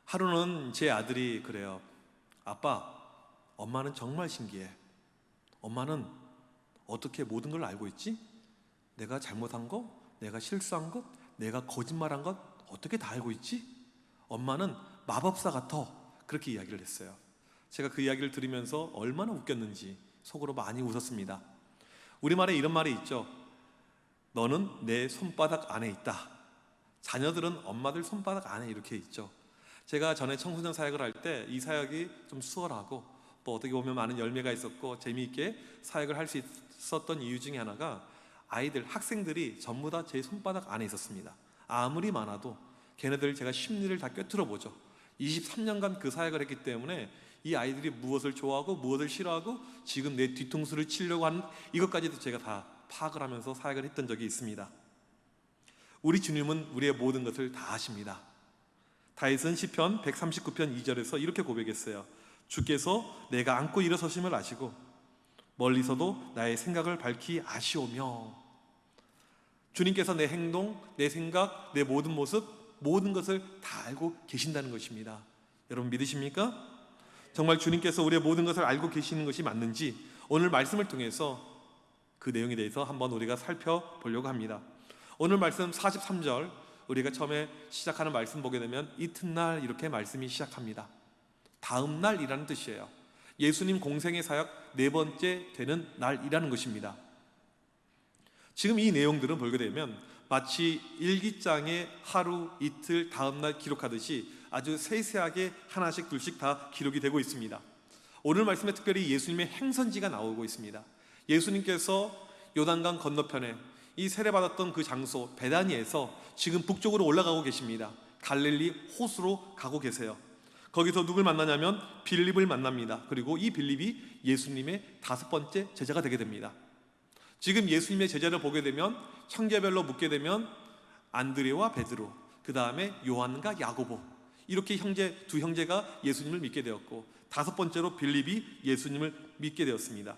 하루는 제 아들이 그래요. 아빠, 엄마는 정말 신기해. 엄마는 어떻게 모든 걸 알고 있지? 내가 잘못한 거, 내가 실수한 것, 내가 거짓말한 것 어떻게 다 알고 있지? 엄마는 마법사 같아. 그렇게 이야기를 했어요. 제가 그 이야기를 들으면서 얼마나 웃겼는지 속으로 많이 웃었습니다. 우리말에 이런 말이 있죠. 너는 내 손바닥 안에 있다. 자녀들은 엄마들 손바닥 안에 이렇게 있죠. 제가 전에 청소년 사역을 할 때 이 사역이 좀 수월하고 또 어떻게 보면 많은 열매가 있었고 재미있게 사역을 할 수 있었던 이유 중에 하나가 아이들, 학생들이 전부 다 제 손바닥 안에 있었습니다. 아무리 많아도 걔네들 제가 심리를 다 꿰뚫어 보죠. 23년간 그 사역을 했기 때문에 이 아이들이 무엇을 좋아하고 무엇을 싫어하고 지금 내 뒤통수를 치려고 하는 이것까지도 제가 다 파악을 하면서 사역을 했던 적이 있습니다. 우리 주님은 우리의 모든 것을 다 아십니다. 다윗은 시편 139편 2절에서 이렇게 고백했어요. 주께서 내가 앉고 일어서심을 아시고 멀리서도 나의 생각을 밝히 아시오며. 주님께서 내 행동, 내 생각, 내 모든 모습, 모든 것을 다 알고 계신다는 것입니다. 여러분 믿으십니까? 정말 주님께서 우리의 모든 것을 알고 계시는 것이 맞는지 오늘 말씀을 통해서 그 내용에 대해서 한번 우리가 살펴보려고 합니다. 오늘 말씀 43절, 우리가 처음에 시작하는 말씀 보게 되면 이튿날 이렇게 말씀이 시작합니다. 다음 날이라는 뜻이에요. 예수님 공생의 사역 네 번째 되는 날이라는 것입니다. 지금 이 내용들은 보게 되면 마치 일기장에 하루, 이틀, 다음 날 기록하듯이 아주 세세하게 하나씩 둘씩 다 기록이 되고 있습니다. 오늘 말씀에 특별히 예수님의 행선지가 나오고 있습니다. 예수님께서 요단강 건너편에 이 세례받았던 그 장소 베다니에서 지금 북쪽으로 올라가고 계십니다. 갈릴리 호수로 가고 계세요. 거기서 누굴 만나냐면 빌립을 만납니다. 그리고 이 빌립이 예수님의 5번째 제자가 되게 됩니다. 지금 예수님의 제자를 보게 되면 형제별로 묻게 되면 안드레와 베드로, 그 다음에 요한과 야고보, 이렇게 두 형제가 예수님을 믿게 되었고 5번째로 빌립이 예수님을 믿게 되었습니다.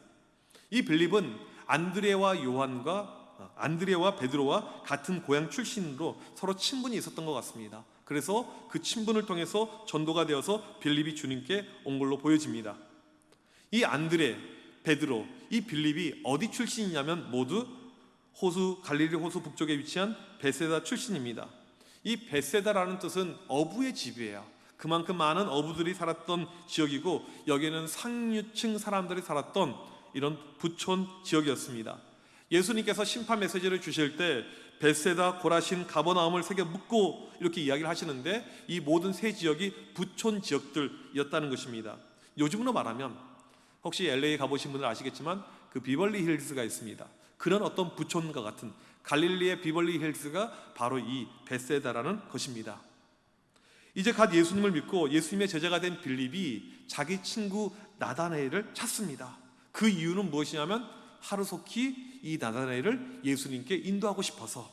이 빌립은 안드레와 베드로와 같은 고향 출신으로 서로 친분이 있었던 것 같습니다. 그래서 그 친분을 통해서 전도가 되어서 빌립이 주님께 온 걸로 보여집니다. 이 안드레, 베드로, 이 빌립이 어디 출신이냐면 모두 갈릴리 호수 북쪽에 위치한 베세다 출신입니다. 이 베세다라는 뜻은 어부의 집이에요. 그만큼 많은 어부들이 살았던 지역이고 여기는 상류층 사람들이 살았던 이런 부촌 지역이었습니다. 예수님께서 심판 메시지를 주실 때 베세다, 고라신, 가버나움을 세계 묻고 이렇게 이야기를 하시는데 이 모든 세 지역이 부촌 지역들이었다는 것입니다. 요즘으로 말하면 혹시 LA 가보신 분들 아시겠지만 그 비벌리 힐즈가 있습니다. 그런 어떤 부촌과 같은 갈릴리의 비벌리 힐즈가 바로 이 베세다라는 것입니다. 이제 갓 예수님을 믿고 예수님의 제자가 된 빌립이 자기 친구 나다나엘을 찾습니다. 그 이유는 무엇이냐면 하루속히 이 나다나엘을 예수님께 인도하고 싶어서,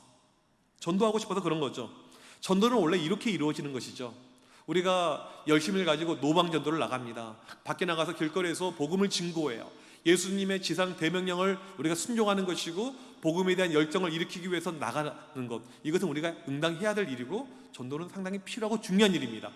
전도하고 싶어서 그런 거죠. 전도는 원래 이렇게 이루어지는 것이죠. 우리가 열심을 가지고 노방전도를 나갑니다. 밖에 나가서 길거리에서 복음을 증거해요. 예수님의 지상 대명령을 우리가 순종하는 것이고 복음에 대한 열정을 일으키기 위해서 나가는 것, 이것은 우리가 응당해야 될 일이고 전도는 상당히 필요하고 중요한 일입니다.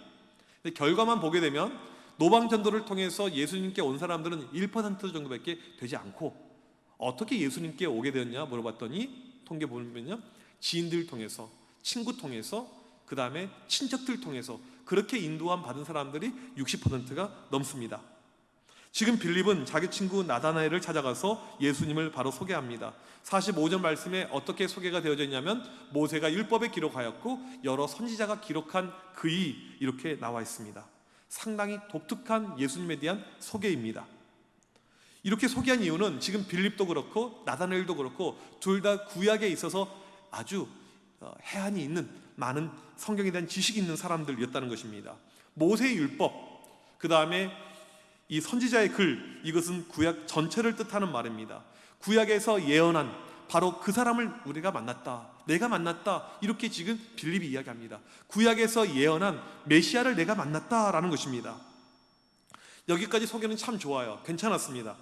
근데 결과만 보게 되면 노방전도를 통해서 예수님께 온 사람들은 1% 정도밖에 되지 않고 어떻게 예수님께 오게 되었냐 물어봤더니 통계 보면요, 지인들 통해서, 친구 통해서, 그 다음에 친척들 통해서 그렇게 인도함 받은 사람들이 60%가 넘습니다. 지금 빌립은 자기 친구 나다나엘을 찾아가서 예수님을 바로 소개합니다. 45절 말씀에 어떻게 소개가 되어져 있냐면 모세가 율법에 기록하였고 여러 선지자가 기록한 그이, 이렇게 나와 있습니다. 상당히 독특한 예수님에 대한 소개입니다. 이렇게 소개한 이유는 지금 빌립도 그렇고 나다나엘도 그렇고 둘 다 구약에 있어서 아주 해안이 있는, 많은 성경에 대한 지식이 있는 사람들이었다는 것입니다. 모세의 율법, 그 다음에 이 선지자의 글, 이것은 구약 전체를 뜻하는 말입니다. 구약에서 예언한 바로 그 사람을 우리가 만났다, 내가 만났다, 이렇게 지금 빌립이 이야기합니다. 구약에서 예언한 메시아를 내가 만났다라는 것입니다. 여기까지 소개는 참 좋아요. 괜찮았습니다.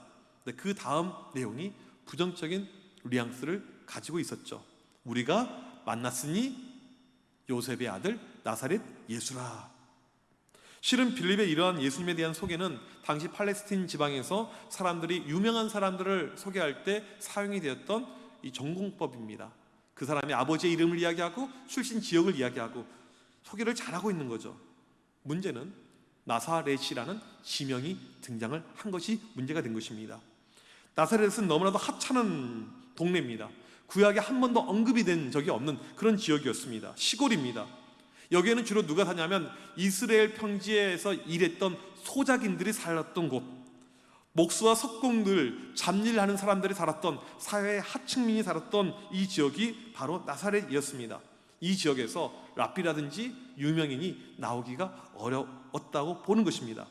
그 다음 내용이 부정적인 뉘앙스를 가지고 있었죠. 우리가 만났으니 요셉의 아들 나사렛 예수라. 실은 빌립의 이러한 예수님에 대한 소개는 당시 팔레스틴 지방에서 사람들이 유명한 사람들을 소개할 때 사용이 되었던 이 전공법입니다. 그 사람의 아버지의 이름을 이야기하고 출신 지역을 이야기하고 소개를 잘하고 있는 거죠. 문제는 나사렛이라는 지명이 등장을 한 것이 문제가 된 것입니다. 나사렛은 너무나도 하찮은 동네입니다. 구약에 한 번도 언급이 된 적이 없는 그런 지역이었습니다. 시골입니다. 여기에는 주로 누가 사냐면 이스라엘 평지에서 일했던 소작인들이 살았던 곳, 목수와 석공들, 잡일하는 사람들이 살았던 사회의 하층민이 살았던 이 지역이 바로 나사렛이었습니다. 이 지역에서 랍비라든지 유명인이 나오기가 어려웠다고 보는 것입니다.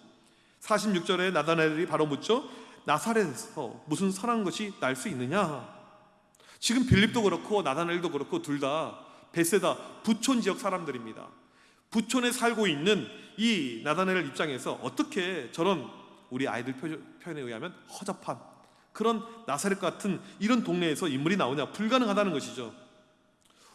46절에 나다나엘이 바로 묻죠. 나사렛에서 무슨 선한 것이 날 수 있느냐? 지금 빌립도 그렇고 나다나엘도 그렇고 둘 다 베세다 부촌 지역 사람들입니다. 부촌에 살고 있는 이 나다나엘 입장에서 어떻게 저런 우리 아이들 표현에 의하면 허접한 그런 나사렛 같은 이런 동네에서 인물이 나오냐? 불가능하다는 것이죠.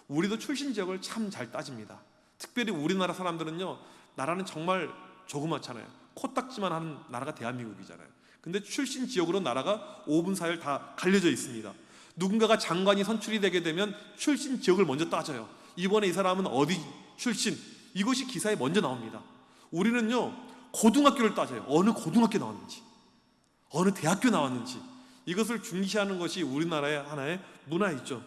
우리도 출신 지역을 참 잘 따집니다. 특별히 우리나라 사람들은요, 나라는 정말 조그맣잖아요. 코딱지만 하는 나라가 대한민국이잖아요. 근데 출신 지역으로 나라가 5분 사이를 다 갈려져 있습니다. 누군가가 장관이 선출이 되게 되면 출신 지역을 먼저 따져요. 이번에 이 사람은 어디 출신, 이것이 기사에 먼저 나옵니다. 우리는요, 고등학교를 따져요. 어느 고등학교 나왔는지, 어느 대학교 나왔는지, 이것을 중시하는 것이 우리나라의 하나의 문화이죠.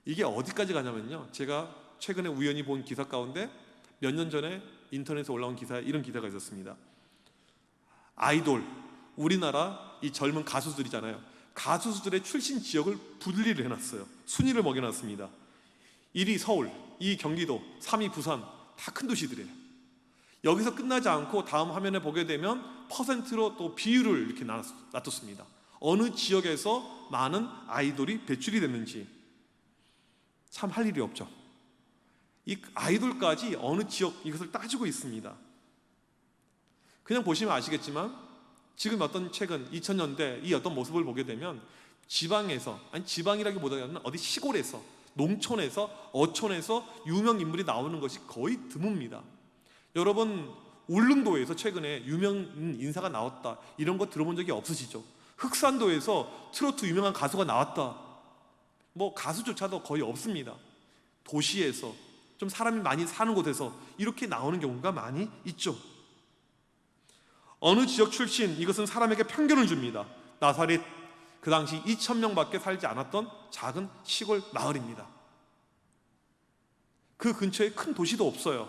이게 어디까지 가냐면요, 제가 최근에 우연히 본 기사 가운데 몇 년 전에 인터넷에 올라온 기사에 이런 기사가 있었습니다. 아이돌, 우리나라 이 젊은 가수들이잖아요. 가수들의 출신 지역을 분리를 해놨어요. 순위를 먹여놨습니다. 1위 서울, 2위 경기도, 3위 부산, 다 큰 도시들이에요. 여기서 끝나지 않고 다음 화면에 보게 되면 퍼센트로 또 비율을 이렇게 놔뒀습니다. 어느 지역에서 많은 아이돌이 배출이 됐는지. 참 할 일이 없죠. 이 아이돌까지 어느 지역 이것을 따지고 있습니다. 그냥 보시면 아시겠지만 지금 어떤 최근 2000년대 이 어떤 모습을 보게 되면 지방에서, 아니 지방이라기보다는 어디 시골에서, 농촌에서, 어촌에서 유명 인물이 나오는 것이 거의 드뭅니다. 여러분 울릉도에서 최근에 유명 인사가 나왔다 이런 거 들어본 적이 없으시죠? 흑산도에서 트로트 유명한 가수가 나왔다, 뭐 가수조차도 거의 없습니다. 도시에서 좀 사람이 많이 사는 곳에서 이렇게 나오는 경우가 많이 있죠. 어느 지역 출신, 이것은 사람에게 편견을 줍니다. 나사렛, 그 당시 2,000명밖에 살지 않았던 작은 시골 마을입니다. 그 근처에 큰 도시도 없어요.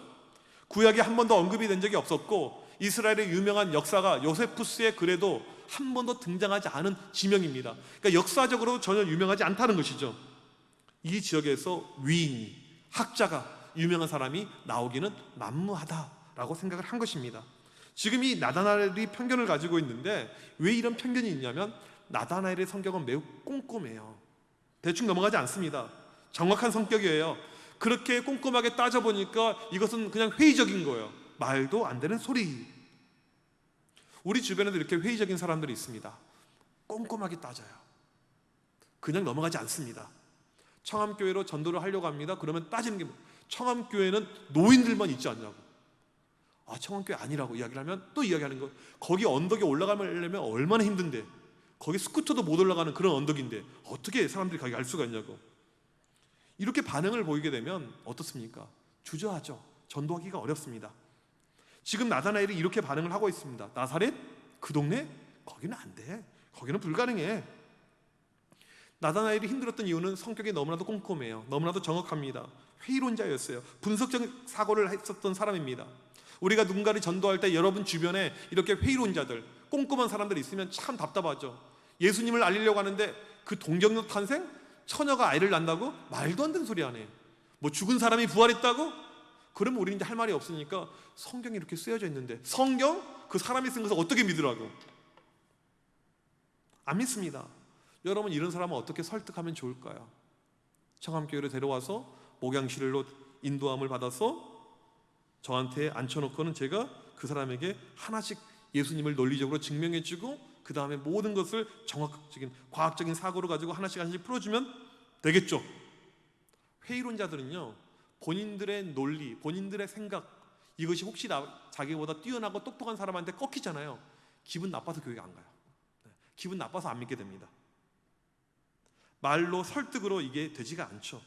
구약에 한 번도 언급이 된 적이 없었고 이스라엘의 유명한 역사가 요세푸스의 글에도 한 번도 등장하지 않은 지명입니다. 그러니까 역사적으로 전혀 유명하지 않다는 것이죠. 이 지역에서 위인이, 학자가, 유명한 사람이 나오기는 만무하다라고 생각을 한 것입니다. 지금 이 나다나엘이 편견을 가지고 있는데 왜 이런 편견이 있냐면 나다나엘의 성격은 매우 꼼꼼해요. 대충 넘어가지 않습니다. 정확한 성격이에요. 그렇게 꼼꼼하게 따져보니까 이것은 그냥 회의적인 거예요. 말도 안 되는 소리. 우리 주변에도 이렇게 회의적인 사람들이 있습니다. 꼼꼼하게 따져요. 그냥 넘어가지 않습니다. 청암교회로 전도를 하려고 합니다. 그러면 따지는 게 청암교회는 노인들만 있지 않냐고. 아, 청암교회 아니라고 이야기를 하면 또 이야기하는 거. 거기 언덕에 올라가려면 얼마나 힘든데, 거기 스쿠터도 못 올라가는 그런 언덕인데 어떻게 사람들이 거기 갈 수가 있냐고. 이렇게 반응을 보이게 되면 어떻습니까? 주저하죠. 전도하기가 어렵습니다. 지금 나다나엘이 이렇게 반응을 하고 있습니다. 나사렛? 그 동네? 거기는 안 돼. 거기는 불가능해. 나다나엘이 힘들었던 이유는 성격이 너무나도 꼼꼼해요. 너무나도 정확합니다. 회의론자였어요. 분석적 사고를 했었던 사람입니다. 우리가 누군가를 전도할 때 여러분 주변에 이렇게 회의론자들, 꼼꼼한 사람들이 있으면 참 답답하죠. 예수님을 알리려고 하는데 그 동정녀 탄생? 처녀가 아이를 낳는다고? 말도 안 되는 소리 하네. 뭐 죽은 사람이 부활했다고? 그러면 우리는 이제 할 말이 없으니까 성경이 이렇게 쓰여져 있는데 성경? 그 사람이 쓴 것을 어떻게 믿으라고? 안 믿습니다. 여러분 이런 사람은 어떻게 설득하면 좋을까요? 청암교회로 데려와서 목양실로 인도함을 받아서 저한테 앉혀놓고는 제가 그 사람에게 하나씩 예수님을 논리적으로 증명해주고 그 다음에 모든 것을 정확적인 과학적인 사고로 가지고 하나씩 하나씩 풀어주면 되겠죠. 회의론자들은요, 본인들의 논리, 본인들의 생각, 이것이 혹시 자기보다 뛰어나고 똑똑한 사람한테 꺾이잖아요. 기분 나빠서 교회 안 가요. 기분 나빠서 안 믿게 됩니다. 말로 설득으로 이게 되지가 않죠.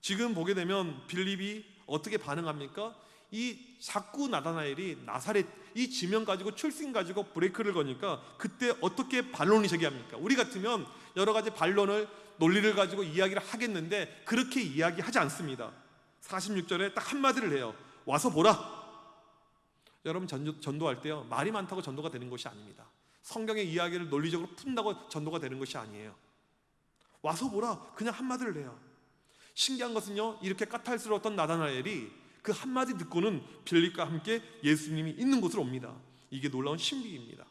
지금 보게 되면 빌립이 어떻게 반응합니까? 이 자꾸 나다나엘이 나사렛 이 지명 가지고 출신 가지고 브레이크를 거니까 그때 어떻게 반론을 제기합니까? 우리 같으면 여러 가지 반론을 논리를 가지고 이야기를 하겠는데 그렇게 이야기하지 않습니다. 46절에 딱 한마디를 해요. 와서 보라. 여러분 전도할 때요, 말이 많다고 전도가 되는 것이 아닙니다. 성경의 이야기를 논리적으로 푼다고 전도가 되는 것이 아니에요. 와서 보라, 그냥 한마디를 해요. 신기한 것은요, 이렇게 까탈스러웠던 나다나엘이 그 한마디 듣고는 빌립과 함께 예수님이 있는 곳으로 옵니다. 이게 놀라운 신비입니다.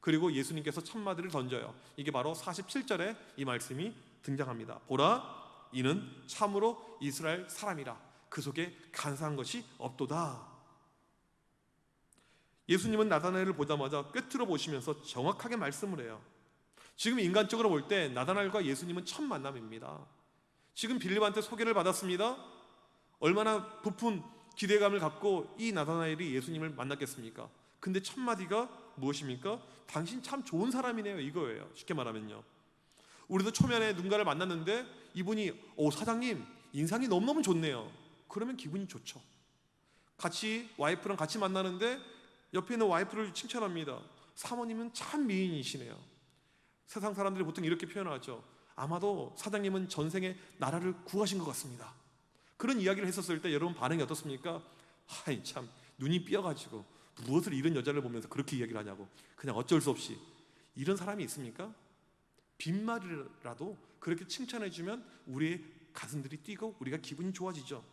그리고 예수님께서 첫마디를 던져요. 이게 바로 47절에 이 말씀이 등장합니다. 보라, 이는 참으로 이스라엘 사람이라. 그 속에 간사한 것이 없도다. 예수님은 나다나엘을 보자마자 꿰뚫어 보시면서 정확하게 말씀을 해요. 지금 인간적으로 볼 때 나다나엘과 예수님은 첫 만남입니다. 지금 빌립한테 소개를 받았습니다. 얼마나 부푼 기대감을 갖고 이 나다나엘이 예수님을 만났겠습니까? 근데 첫 마디가 무엇입니까? 당신 참 좋은 사람이네요, 이거예요. 쉽게 말하면요, 우리도 초면에 누군가를 만났는데 이분이 사장님 인상이 너무너무 좋네요. 그러면 기분이 좋죠. 같이 와이프랑 같이 만나는데 옆에 있는 와이프를 칭찬합니다. 사모님은 참 미인이시네요. 세상 사람들이 보통 이렇게 표현하죠. 아마도 사장님은 전생에 나라를 구하신 것 같습니다. 그런 이야기를 했었을 때 여러분 반응이 어떻습니까? 하이 참 눈이 삐어가지고 무엇을 이런 여자를 보면서 그렇게 이야기를 하냐고. 그냥 어쩔 수 없이. 이런 사람이 있습니까? 빈말이라도 그렇게 칭찬해주면 우리의 가슴들이 뛰고 우리가 기분이 좋아지죠.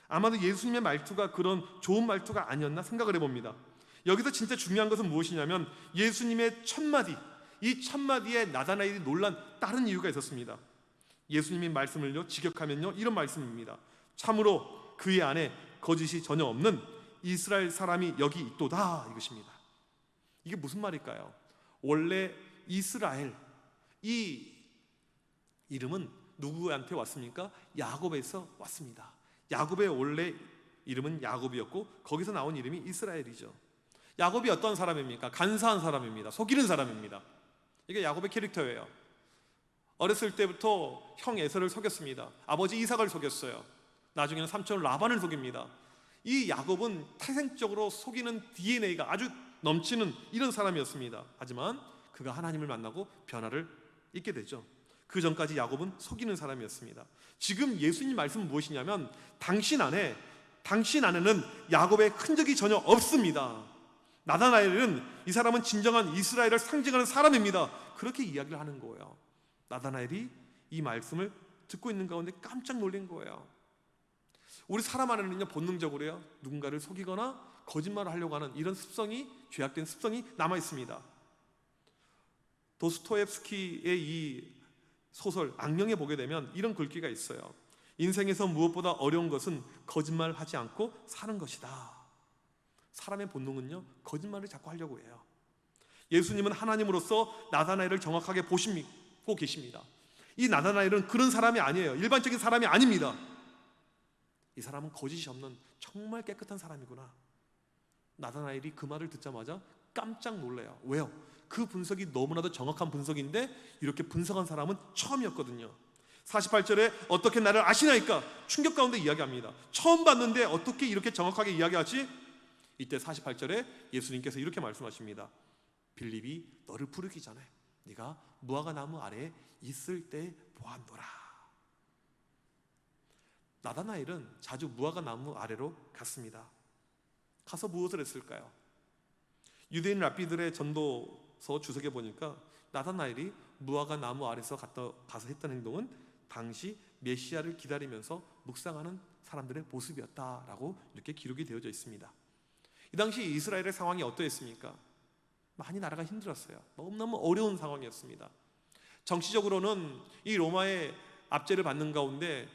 아마도 예수님의 말투가 그런 좋은 말투가 아니었나 생각을 해봅니다. 여기서 진짜 중요한 것은 무엇이냐면 예수님의 첫마디, 이 첫마디에 나다나엘이 놀란 다른 이유가 있었습니다. 예수님의 말씀을요 직역하면요 이런 말씀입니다. 참으로 그의 안에 거짓이 전혀 없는 이스라엘 사람이 여기 있도다, 이것입니다. 이게 무슨 말일까요? 원래 이스라엘, 이 이름은 누구한테 왔습니까? 야곱에서 왔습니다. 야곱의 원래 이름은 야곱이었고 거기서 나온 이름이 이스라엘이죠. 야곱이 어떤 사람입니까? 간사한 사람입니다. 속이는 사람입니다. 이게 야곱의 캐릭터예요. 어렸을 때부터 형 에서를 속였습니다. 아버지 이삭을 속였어요. 나중에는 삼촌 라반을 속입니다. 이 야곱은 태생적으로 속이는 DNA가 아주 넘치는 이런 사람이었습니다. 하지만 그가 하나님을 만나고 변화를 잊게 되죠. 그 전까지 야곱은 속이는 사람이었습니다. 지금 예수님 말씀은 무엇이냐면 당신 안에는 야곱의 흔적이 전혀 없습니다. 나다나엘은 이 사람은 진정한 이스라엘을 상징하는 사람입니다. 그렇게 이야기를 하는 거예요. 나다나엘이 이 말씀을 듣고 있는 가운데 깜짝 놀란 거예요. 우리 사람 안에는요 본능적으로요 누군가를 속이거나 거짓말을 하려고 하는 이런 습성이, 죄악된 습성이 남아 있습니다. 도스토옙스키의 이 소설 악령에 보게 되면 이런 글귀가 있어요. 인생에서 무엇보다 어려운 것은 거짓말하지 않고 사는 것이다. 사람의 본능은요 거짓말을 자꾸 하려고 해요. 예수님은 하나님으로서 나다나엘을 정확하게 보시고 계십니다. 이 나다나엘은 그런 사람이 아니에요. 일반적인 사람이 아닙니다. 이 사람은 거짓이 없는 정말 깨끗한 사람이구나. 나다나엘이 그 말을 듣자마자 깜짝 놀라요. 왜요? 그 분석이 너무나도 정확한 분석인데 이렇게 분석한 사람은 처음이었거든요. 48절에 어떻게 나를 아시나이까? 충격 가운데 이야기합니다. 처음 봤는데 어떻게 이렇게 정확하게 이야기하지? 이때 48절에 예수님께서 이렇게 말씀하십니다. 빌립이 너를 부르기 전에 네가 무화과 나무 아래에 있을 때 보았노라. 나다나엘은 자주 무화과 나무 아래로 갔습니다. 가서 무엇을 했을까요? 유대인 랍비들의 전도서 주석에 보니까 나다나엘이 무화과 나무 아래서 가서 했던 행동은 당시 메시아를 기다리면서 묵상하는 사람들의 모습이었다라고 이렇게 기록이 되어져 있습니다. 이 당시 이스라엘의 상황이 어떠했습니까? 많이 나라가 힘들었어요. 너무너무 어려운 상황이었습니다. 정치적으로는 이 로마의 압제를 받는 가운데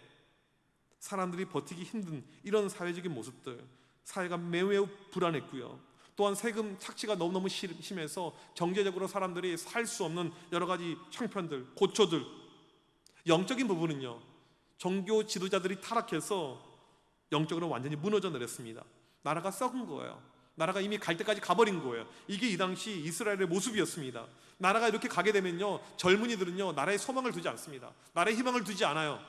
사람들이 버티기 힘든 이런 사회적인 모습들, 사회가 매우 불안했고요. 또한 세금 착취가 너무너무 심해서 경제적으로 사람들이 살 수 없는 여러 가지 형편들, 고초들, 영적인 부분은요 종교 지도자들이 타락해서 영적으로 완전히 무너져 내렸습니다. 나라가 썩은 거예요. 나라가 이미 갈 때까지 가버린 거예요. 이게 이 당시 이스라엘의 모습이었습니다. 나라가 이렇게 가게 되면요, 젊은이들은요 나라에 소망을 두지 않습니다. 나라에 희망을 두지 않아요.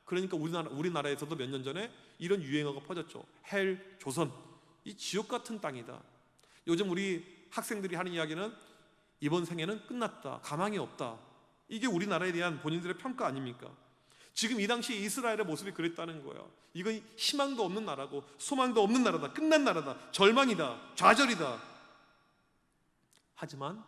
그러니까 우리나라에서도 몇 년 전에 이런 유행어가 퍼졌죠. 헬 조선, 이 지옥 같은 땅이다. 요즘 우리 학생들이 하는 이야기는 이번 생에는 끝났다, 가망이 없다. 이게 우리나라에 대한 본인들의 평가 아닙니까? 지금 이 당시 이스라엘의 모습이 그랬다는 거예요. 이건 희망도 없는 나라고 소망도 없는 나라다, 끝난 나라다, 절망이다, 좌절이다. 하지만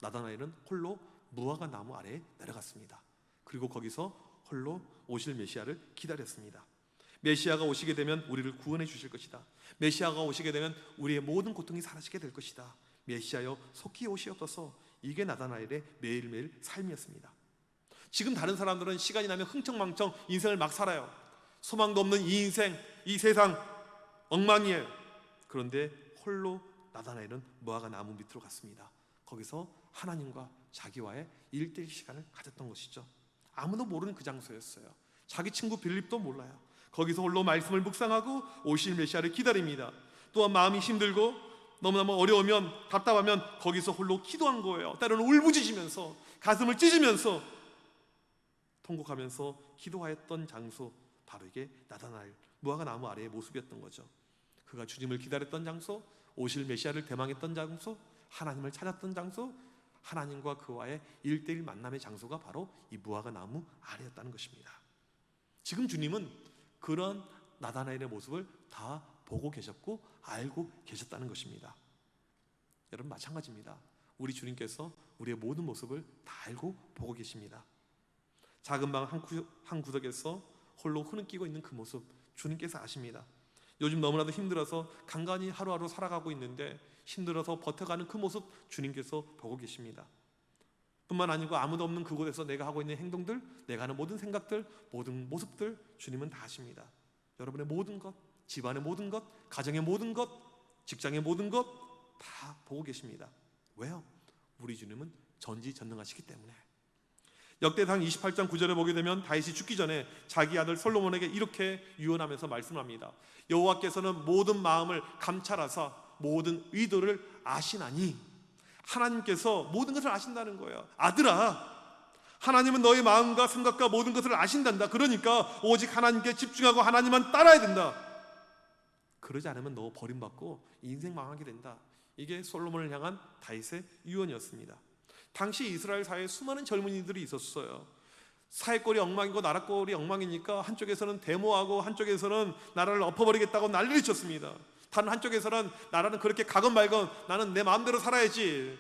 나다나엘은 홀로 무화과 나무 아래에 내려갔습니다. 그리고 거기서 홀로 오실 메시아를 기다렸습니다. 메시아가 오시게 되면 우리를 구원해 주실 것이다. 메시아가 오시게 되면 우리의 모든 고통이 사라지게 될 것이다. 메시아여 속히 오시옵소서. 이게 나다나엘의 매일매일 삶이었습니다. 지금 다른 사람들은 시간이 나면 흥청망청 인생을 막 살아요. 소망도 없는 이 인생, 이 세상 엉망이에요. 그런데 홀로 나다나엘은 무화과 나무 밑으로 갔습니다. 거기서 하나님과 자기와의 1:1 시간을 가졌던 것이죠. 아무도 모르는 그 장소였어요. 자기 친구 빌립도 몰라요. 거기서 홀로 말씀을 묵상하고 오실 메시아를 기다립니다. 또한 마음이 힘들고 너무너무 어려우면, 답답하면 거기서 홀로 기도한 거예요. 때로는 울부짖으면서, 가슴을 찢으면서, 통곡하면서 기도하였던 장소, 바로 이게 나다나엘 무화과 나무 아래의 모습이었던 거죠. 그가 주님을 기다렸던 장소, 오실 메시아를 대망했던 장소, 하나님을 찾았던 장소, 하나님과 그와의 1:1 만남의 장소가 바로 이 무화과 나무 아래였다는 것입니다. 지금 주님은 그런 나다나엘의 모습을 다 보고 계셨고 알고 계셨다는 것입니다. 여러분 마찬가지입니다. 우리 주님께서 우리의 모든 모습을 다 알고 보고 계십니다. 작은 방 한 구석에서 홀로 흐느끼고 있는 그 모습 주님께서 아십니다. 요즘 너무나도 힘들어서 간간히 하루하루 살아가고 있는데 힘들어서 버텨가는 그 모습 주님께서 보고 계십니다. 뿐만 아니고 아무도 없는 그곳에서 내가 하고 있는 행동들, 내가 하는 모든 생각들, 모든 모습들 주님은 다 아십니다. 여러분의 모든 것, 집안의 모든 것, 가정의 모든 것, 직장의 모든 것 다 보고 계십니다. 왜요? 우리 주님은 전지전능하시기 때문에. 역대상 28장 9절에 보게 되면 다윗이 죽기 전에 자기 아들 솔로몬에게 이렇게 유언하면서 말씀합니다. 여호와께서는 모든 마음을 감찰하사 모든 의도를 아시나니. 하나님께서 모든 것을 아신다는 거예요. 아들아, 하나님은 너의 마음과 생각과 모든 것을 아신단다. 그러니까 오직 하나님께 집중하고 하나님만 따라야 된다. 그러지 않으면 너 버림받고 인생 망하게 된다. 이게 솔로몬을 향한 다윗의 유언이었습니다. 당시 이스라엘 사회에 수많은 젊은이들이 있었어요. 사회꼴이 엉망이고 나라꼴이 엉망이니까 한쪽에서는 데모하고 한쪽에서는 나라를 엎어버리겠다고 난리를 쳤습니다. 다른 한쪽에서는 나라는 그렇게 가건말건 나는 내 마음대로 살아야지,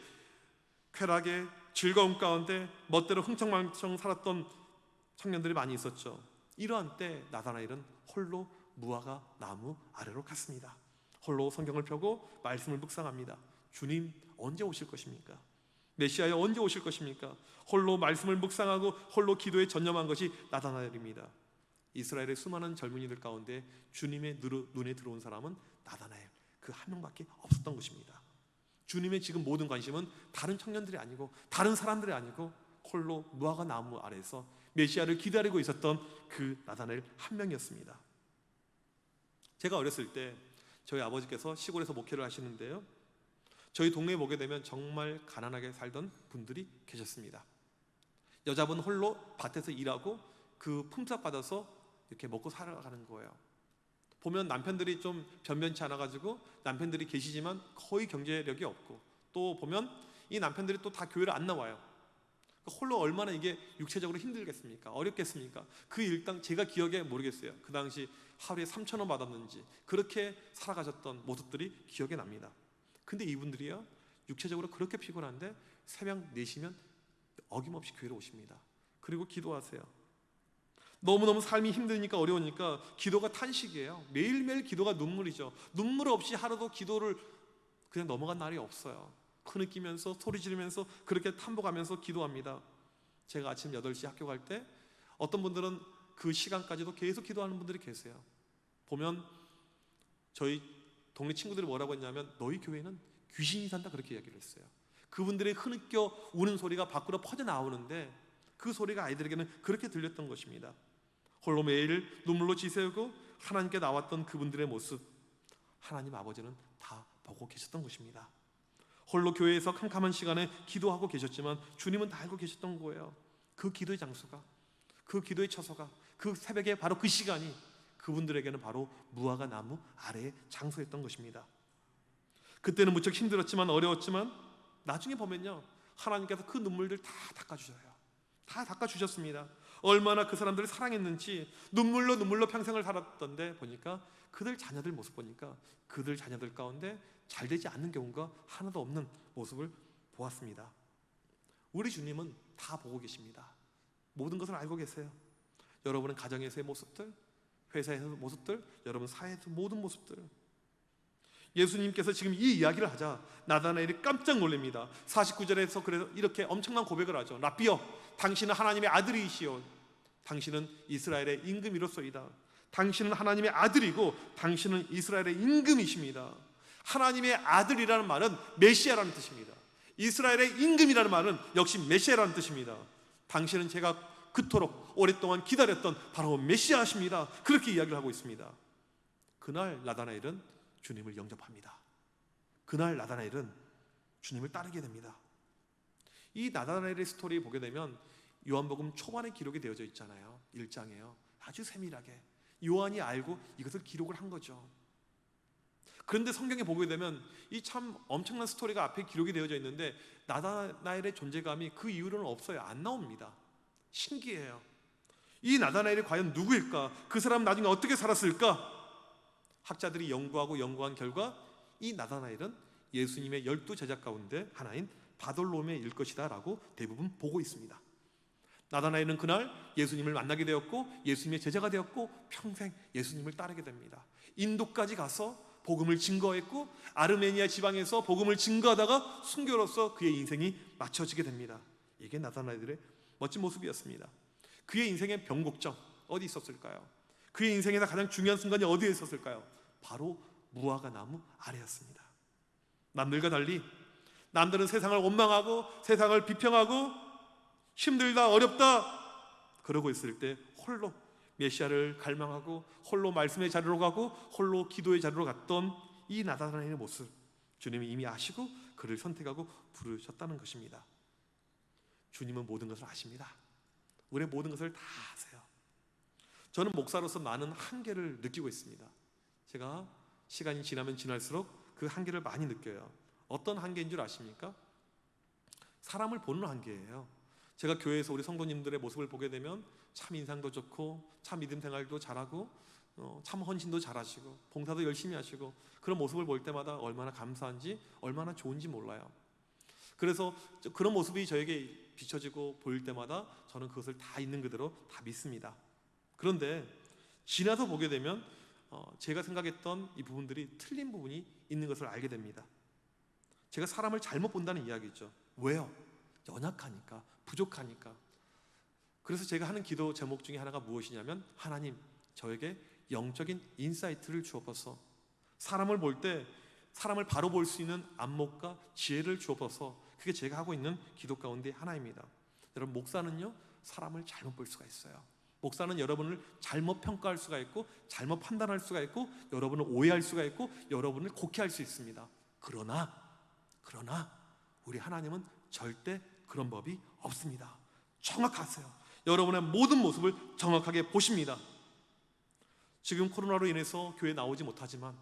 쾌락의 즐거움 가운데 멋대로 흥청망청 살았던 청년들이 많이 있었죠. 이러한 때 나다나엘은 홀로 무화과 나무 아래로 갔습니다. 홀로 성경을 펴고 말씀을 묵상합니다. 주님 언제 오실 것입니까? 메시아여 언제 오실 것입니까? 홀로 말씀을 묵상하고 홀로 기도에 전념한 것이 나다나엘입니다. 이스라엘의 수많은 젊은이들 가운데 주님의 눈에 들어온 사람은 나다나엘 그 한 명밖에 없었던 것입니다. 주님의 지금 모든 관심은 다른 청년들이 아니고 다른 사람들이 아니고 홀로 무화과 나무 아래에서 메시아를 기다리고 있었던 그 나다나엘 한 명이었습니다. 제가 어렸을 때 저희 아버지께서 시골에서 목회를 하시는데요, 저희 동네에 보게 되면 정말 가난하게 살던 분들이 계셨습니다. 여자분 홀로 밭에서 일하고 그 품삯 받아서 이렇게 먹고 살아가는 거예요. 보면 남편들이 좀 변변치 않아가지고 남편들이 계시지만 거의 경제력이 없고, 또 보면 이 남편들이 또 다 교회를 안 나와요. 홀로 얼마나 이게 육체적으로 힘들겠습니까? 어렵겠습니까? 그 일당 제가 기억에 모르겠어요. 그 당시 하루에 3,000원 받았는지 그렇게 살아가셨던 모습들이 기억에 납니다. 근데 이분들이요, 육체적으로 그렇게 피곤한데 새벽 4시면 어김없이 교회로 오십니다. 그리고 기도하세요. 너무너무 삶이 힘드니까 어려우니까 기도가 탄식이에요. 매일매일 기도가 눈물이죠. 눈물 없이 하루도 기도를 그냥 넘어간 날이 없어요. 흐느끼면서 소리 지르면서 그렇게 탐복하면서 기도합니다. 제가 아침 8시 학교 갈 때 어떤 분들은 그 시간까지도 계속 기도하는 분들이 계세요. 보면 저희 동네 친구들이 뭐라고 했냐면 너희 교회는 귀신이 산다 그렇게 이야기를 했어요. 그분들의 흐느껴 우는 소리가 밖으로 퍼져나오는데 그 소리가 아이들에게는 그렇게 들렸던 것입니다. 홀로 매일 눈물로 지새우고 하나님께 나왔던 그분들의 모습, 하나님 아버지는 다 보고 계셨던 것입니다. 홀로 교회에서 캄캄한 시간에 기도하고 계셨지만 주님은 다 알고 계셨던 거예요. 그 기도의 장소가, 그 기도의 처소가, 그 새벽에 바로 그 시간이 그분들에게는 바로 무화과 나무 아래의 장소였던 것입니다. 그때는 무척 힘들었지만, 어려웠지만 나중에 보면요, 하나님께서 그 눈물들 다 닦아주셔요. 다 닦아주셨습니다. 얼마나 그 사람들을 사랑했는지 눈물로 평생을 살았던데, 보니까 그들 자녀들 모습 보니까 그들 자녀들 가운데 잘 되지 않는 경우가 하나도 없는 모습을 보았습니다. 우리 주님은 다 보고 계십니다. 모든 것을 알고 계세요. 여러분은 가정에서의 모습들, 회사에서의 모습들, 여러분 사회에서 모든 모습들. 예수님께서 지금 이 이야기를 하자 나다나엘이 깜짝 놀랍니다. 49절에서 그래서 이렇게 엄청난 고백을 하죠. 라삐여, 당신은 하나님의 아들이시오. 당신은 이스라엘의 임금이로소이다. 당신은 하나님의 아들이고 당신은 이스라엘의 임금이십니다. 하나님의 아들이라는 말은 메시아라는 뜻입니다. 이스라엘의 임금이라는 말은 역시 메시아라는 뜻입니다. 당신은 제가 그토록 오랫동안 기다렸던 바로 메시아십니다. 그렇게 이야기를 하고 있습니다. 그날 나다나엘은 주님을 영접합니다. 그날 나다나엘은 주님을 따르게 됩니다. 이 나다나엘의 스토리 보게 되면 요한복음 초반에 기록이 되어져 있잖아요. 1장에요. 아주 세밀하게 요한이 알고 이것을 기록을 한 거죠. 그런데 성경에 보게 되면 이 참 엄청난 스토리가 앞에 기록이 되어져 있는데 나다나엘의 존재감이 그 이후로는 없어요. 안 나옵니다. 신기해요. 이 나다나엘이 과연 누구일까? 그 사람 나중에 어떻게 살았을까? 학자들이 연구한 결과 이 나다나엘은 예수님의 12제자 가운데 하나인 바돌로메일 것이다 라고 대부분 보고 있습니다. 나다나엘은 그날 예수님을 만나게 되었고 예수님의 제자가 되었고 평생 예수님을 따르게 됩니다. 인도까지 가서 복음을 증거했고 아르메니아 지방에서 복음을 증거하다가 순교로서 그의 인생이 맞춰지게 됩니다. 이게 나다나엘의 멋진 모습이었습니다. 그의 인생의 변곡점 어디 있었을까요? 그의 인생에서 가장 중요한 순간이 어디에 있었을까요? 바로 무화과 나무 아래였습니다. 남들과 달리 남들은 세상을 원망하고 세상을 비평하고 힘들다 어렵다 그러고 있을 때 홀로 메시아를 갈망하고 홀로 말씀의 자리로 가고 홀로 기도의 자리로 갔던 이 나다나엘의 모습, 주님이 이미 아시고 그를 선택하고 부르셨다는 것입니다. 주님은 모든 것을 아십니다. 우리의 모든 것을 다 아세요. 저는 목사로서 많은 한계를 느끼고 있습니다. 제가 시간이 지나면 지날수록 그 한계를 많이 느껴요. 어떤 한계인 줄 아십니까? 사람을 보는 한계예요. 제가 교회에서 우리 성도님들의 모습을 보게 되면 참 인상도 좋고 참 믿음 생활도 잘하고 참 헌신도 잘하시고 봉사도 열심히 하시고 그런 모습을 볼 때마다 얼마나 감사한지 얼마나 좋은지 몰라요. 그래서 그런 모습이 저에게 비춰지고 보일 때마다 저는 그것을 다 있는 그대로 다 믿습니다. 그런데 지나서 보게 되면 제가 생각했던 이 부분들이 틀린 부분이 있는 것을 알게 됩니다. 제가 사람을 잘못 본다는 이야기죠. 왜요? 연약하니까, 부족하니까. 그래서 제가 하는 기도 제목 중에 하나가 무엇이냐면 하나님, 저에게 영적인 인사이트를 주옵소서. 사람을 볼 때 사람을 바로 볼 수 있는 안목과 지혜를 주옵소서. 그게 제가 하고 있는 기도 가운데 하나입니다. 여러분, 목사는요 사람을 잘못 볼 수가 있어요. 목사는 여러분을 잘못 평가할 수가 있고 잘못 판단할 수가 있고 여러분을 오해할 수가 있고 여러분을 곡해할 수 있습니다. 그러나 우리 하나님은 절대 그런 법이 없습니다. 정확하세요. 여러분의 모든 모습을 정확하게 보십니다. 지금 코로나로 인해서 교회에 나오지 못하지만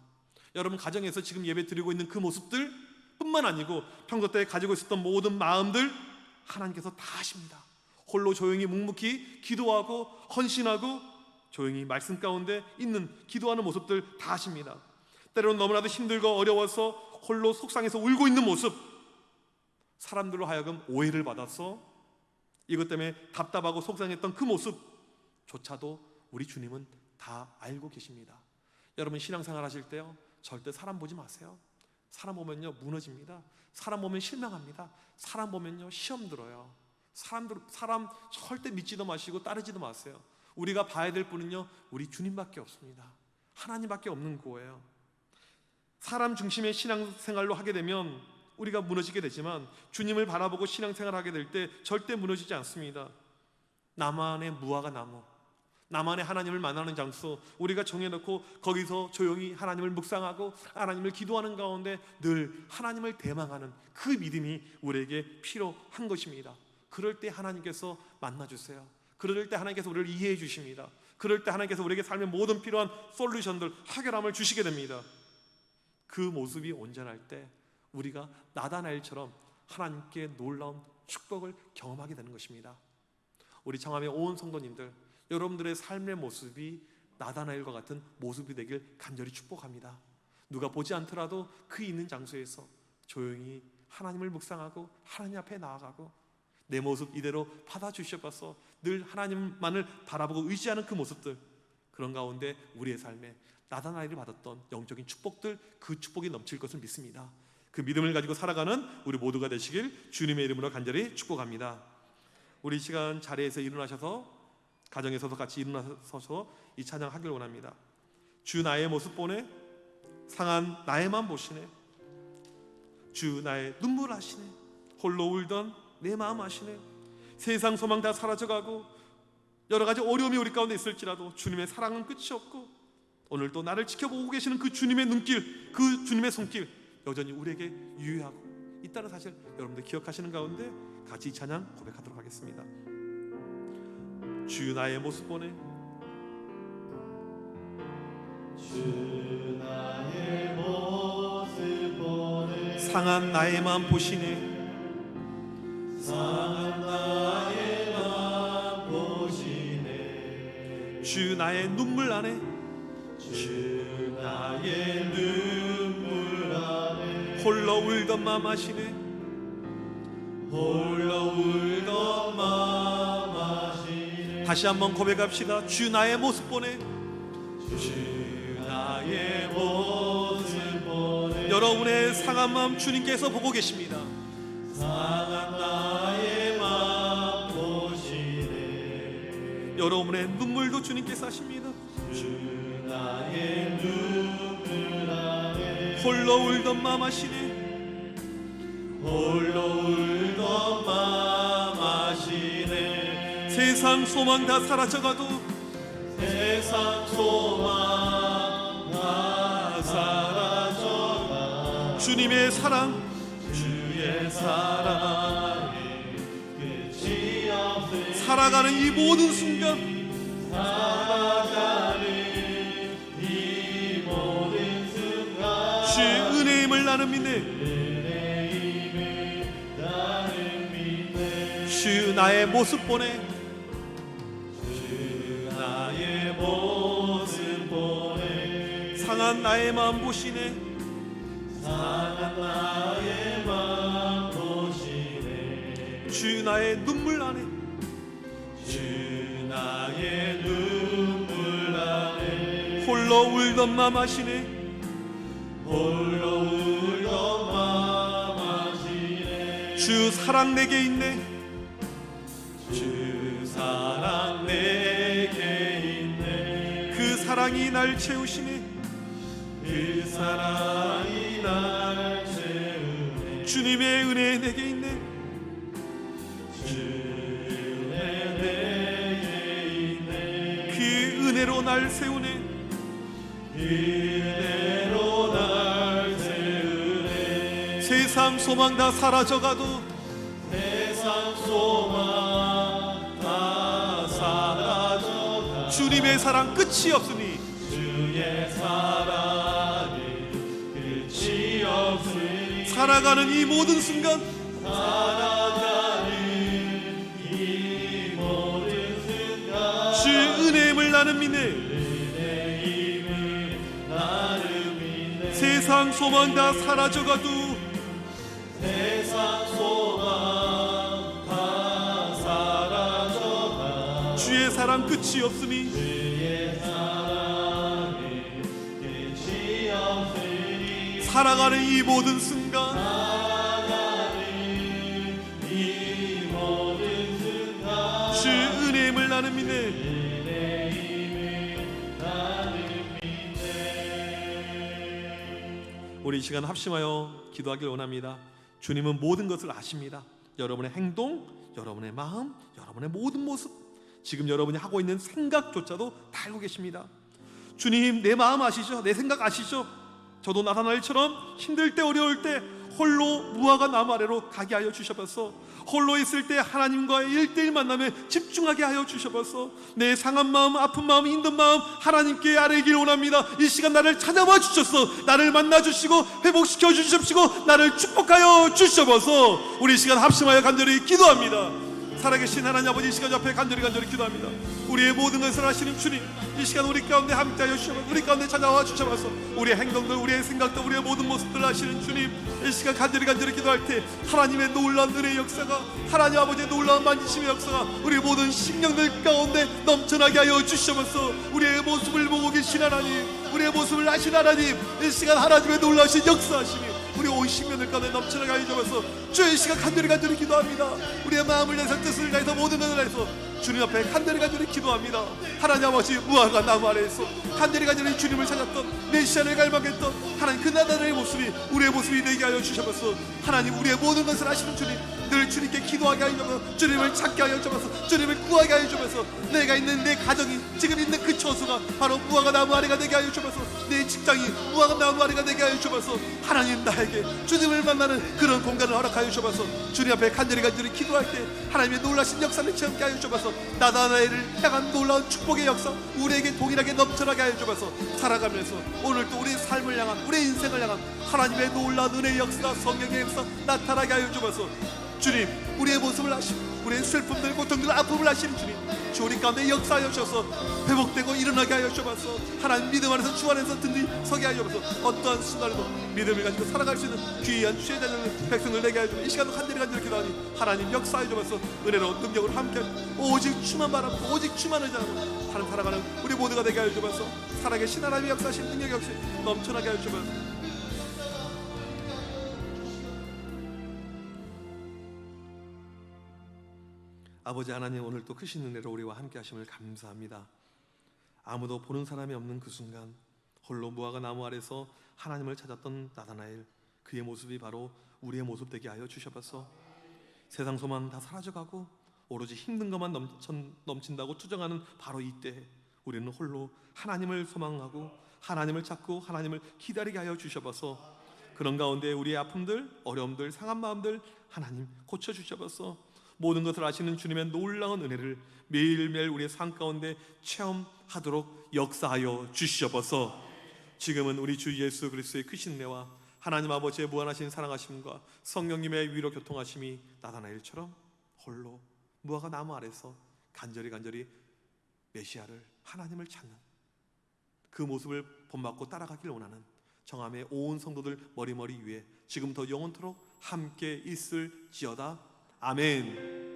여러분 가정에서 지금 예배 드리고 있는 그 모습들 뿐만 아니고 평소 때 가지고 있었던 모든 마음들 하나님께서 다 아십니다. 홀로 조용히 묵묵히 기도하고 헌신하고 조용히 말씀 가운데 있는 기도하는 모습들 다 아십니다. 때로는 너무나도 힘들고 어려워서 홀로 속상해서 울고 있는 모습, 사람들로 하여금 오해를 받아서 이것 때문에 답답하고 속상했던 그 모습조차도 우리 주님은 다 알고 계십니다. 여러분 신앙생활 하실 때요 절대 사람 보지 마세요. 사람 보면요 무너집니다. 사람 보면 실망합니다. 사람 보면요 시험 들어요. 사람 절대 믿지도 마시고 따르지도 마세요. 우리가 봐야 될 분은요 우리 주님밖에 없습니다. 하나님밖에 없는 거예요. 사람 중심의 신앙생활로 하게 되면 우리가 무너지게 되지만 주님을 바라보고 신앙생활을 하게 될 때 절대 무너지지 않습니다. 나만의 무화과 나무, 나만의 하나님을 만나는 장소 우리가 정해놓고 거기서 조용히 하나님을 묵상하고 하나님을 기도하는 가운데 늘 하나님을 대망하는 그 믿음이 우리에게 필요한 것입니다. 그럴 때 하나님께서 만나주세요. 그럴 때 하나님께서 우리를 이해해 주십니다. 그럴 때 하나님께서 우리에게 삶의 모든 필요한 솔루션들, 해결함을 주시게 됩니다. 그 모습이 온전할 때 우리가 나다나엘처럼 하나님께 놀라운 축복을 경험하게 되는 것입니다. 우리 청함의 온 성도님들, 여러분들의 삶의 모습이 나다나엘과 같은 모습이 되길 간절히 축복합니다. 누가 보지 않더라도 그 있는 장소에서 조용히 하나님을 묵상하고 하나님 앞에 나아가고 내 모습 이대로 받아주셔서 늘 하나님만을 바라보고 의지하는 그 모습들, 그런 가운데 우리의 삶에 나다나엘이 받았던 영적인 축복들, 그 축복이 넘칠 것을 믿습니다. 그 믿음을 가지고 살아가는 우리 모두가 되시길 주님의 이름으로 간절히 축복합니다. 우리 시간 자리에서 일어나셔서 가정에서도 같이 일어나셔서 이 찬양하길 원합니다. 주 나의 모습 보네, 상한 나의 맘 보시네, 주 나의 눈물 아시네, 홀로 울던 내 마음 아시네. 세상 소망 다 사라져가고 여러 가지 어려움이 우리 가운데 있을지라도 주님의 사랑은 끝이 없고 오늘도 나를 지켜보고 계시는 그 주님의 눈길, 그 주님의 손길 여전히 우리에게 유효하고 있다는 사실 여러분들 기억하시는 가운데 같이 이 찬양 고백하도록 하겠습니다. 주 나의 모습 보네, 주 나의 모습 보네, 상한 나의 마음 보시네, 상한 나의 마음 보시네, 주 나의 눈물 안에, 주 나의 눈물 안에 홀로 울던 마음 아시네, 홀로 울던 마음 아시네. 다시 한번 고백합시다. 주 나의 모습 보네, 주 나의 모습 보네, 여러분의 상한 마음 주님께서 보고 계십니다. 상한 나의 마음 보시네, 여러분의 눈물도 주님께서 하십니다. 주 나의 눈물 안에 홀로 울던 마음 아시네, 홀로 울던 마음 아시네. 세상 소망 다 사라져가도 세상 소망 다 사라져가 주님의 사랑, 주의 사랑에 끝이 없으니 살아가는 이 모든 순간 살아가는 이 모든 순간 주의 은혜임을 나는 믿네. 주 나의 모습 보네, 주 나의 모습 보네, 상한 나의 마음 보시네, 상한 나의 마음 보시네, 주 나의 눈물 안에, 주 나의 눈물 안에 홀로 울던 마음 아시네, 홀로 울던 마음 아시네. 주 사랑 내게 있네, 주 사랑 내게 있네, 그 사랑이 날 채우시네, 그 사랑이 날 채우네, 주님의 은혜 내게 있네, 주 은혜 내게 있네, 그 은혜로 날 세우네, 은혜로 날 세우네. 세상 소망 다 사라져가도 세상 소망 다 사라져가 주님의 사랑 끝이 없으니 주의 사랑이 끝이 없으니 살아가는 이 모든 순간 살아가는 이 모든 순간 주 은혜임을 나는 믿네. 은혜임을 나는 믿네. 세상 소망 다 사라져가도 세상 소망 다 사라져가 주의 사랑 끝이 없으니 주의 사랑이 끝이 없으니 살아가는 이 모든 순간 살아가는 이 모든 순간 주 은혜임을 나는 믿네. 은혜임을 나는 믿네. 우리 이 시간 합심하여 기도하길 원합니다. 주님은 모든 것을 아십니다. 여러분의 행동, 여러분의 마음, 여러분의 모든 모습 지금 여러분이 하고 있는 생각조차도 다 알고 계십니다. 주님, 내 마음 아시죠? 내 생각 아시죠? 저도 나타날처럼 힘들 때, 어려울 때 홀로 무화과 나무 아래로 가게 하여 주셔서, 홀로 있을 때 하나님과의 1:1 만남에 집중하게 하여 주셔서, 내 상한 마음, 아픈 마음, 힘든 마음 하나님께 아뢰길 원합니다. 이 시간 나를 찾아와 주셔서 나를 만나 주시고 회복시켜 주십시고 나를 축복하여 주셔서, 우리 시간 합심하여 간절히 기도합니다. 살아계신 하나님 아버지, 이 시간 앞에 간절히 기도합니다. 우리의 모든 것을 하시는 주님, 이 시간 우리 가운데 함께하여 주셔서, 우리 가운데 찾아와 주셔서, 우리의 행동들, 우리의 생각들, 우리의 모든 모습들을 하시는 주님, 이 시간 간절히 기도할 때 하나님의 놀라운 은혜의 역사가, 하나님 아버지의 놀라운 만지심의 역사가 우리 모든 심령들 가운데 넘쳐나게 하여 주셔서, 우리의 모습을 보고 계신 하나님, 우리의 모습을 아신 하나님, 이 시간 하나님의 놀라우신 역사하심이 우리 온 심령들 가운데 넘쳐나게 하여 주셔서, 주의 시간 간절히 기도합니다. 우리의 마음을 다해서, 뜻을 다해서, 모든 것을 다해서 주님 앞에 간절히 기도합니다. 하나님 아버지, 무화과 나무 아래에서 간절히 주님을 찾았던, 메시아를 갈망했던 하나님 그 나단의 모습이 우리의 모습이 되게 하여 주셔서, 하나님 우리의 모든 것을 아시는 주님, 늘 주님께 기도하게 하여 주셔서, 주님을 찾게 하여 주셔서, 주님을 구하게 하여 주셔서, 내가 있는 내 가정이, 지금 있는 그 처소가 바로 무화과 나무 아래가 되게 하여 주셔서, 내 직장이 무화과 나무 아래가 되게 하여 주셔서, 하나님 나에게 주님을 만나는 그런 공간을 허락하여 주셔서, 주님 앞에 간절히 기도할 때 하나님의 놀라신 역사를 체험케 하여 주셔서, 나다나엘을 향한 놀라운 축복의 역사 우리에게 동일하게 넘쳐나게 하여 주셔서, 살아가면서 오늘도 우리의 삶을 향한, 우리의 인생을 향한 하나님의 놀라운 은혜의 역사, 성령의 역사 나타나게 하여 주셔서, 주님 우리의 모습을 아시고 우리의 슬픔들, 고통들, 아픔을 아시는 주님, 주 우리 가운데 역사하여 주셔서 회복되고 일어나게 하여 주셔서, 하나님 믿음 안에서 주 안에서 든든히 서게 하여 주셔서, 어떠한 순간에도 믿음을 가지고 살아갈 수 있는 귀한 주의 자녀들, 백성들 되게 하여 주셔서, 이 시간도 간절히 기도하니 하나님 역사하여 주셔서 은혜로 능력으로 함께 오직 주만 바라보고 오직 주만 의지하고 하나님 살아가는 우리 모두가 되게 하여 주셔서, 살아계신 하나님의 역사하신 능력 역시 넘쳐나게 하여 주셔서, 아버지 하나님, 오늘 또 크신 은혜로 우리와 함께 하심을 감사합니다. 아무도 보는 사람이 없는 그 순간 홀로 무화과 나무 아래서 하나님을 찾았던 나다나엘, 그의 모습이 바로 우리의 모습 되게 하여 주셔서, 세상 소망 다 사라져가고 오로지 힘든 것만 넘친다고 투정하는 바로 이때 우리는 홀로 하나님을 소망하고 하나님을 찾고 하나님을 기다리게 하여 주셔서, 그런 가운데 우리의 아픔들, 어려움들, 상한 마음들 하나님 고쳐주셔서, 모든 것을 아시는 주님의 놀라운 은혜를 매일매일 우리의 삶 가운데 체험하도록 역사하여 주시옵소서. 지금은 우리 주 예수 그리스도의 크신 은혜와 하나님 아버지의 무한하신 사랑하심과 성령님의 위로 교통하심이 나다나엘처럼 홀로 무화과 나무 아래서 간절히 메시아를, 하나님을 찾는 그 모습을 본받고 따라가길 원하는 정함의 온 성도들 머리머리 위에 지금부터 영원토록 함께 있을지어다. 아멘.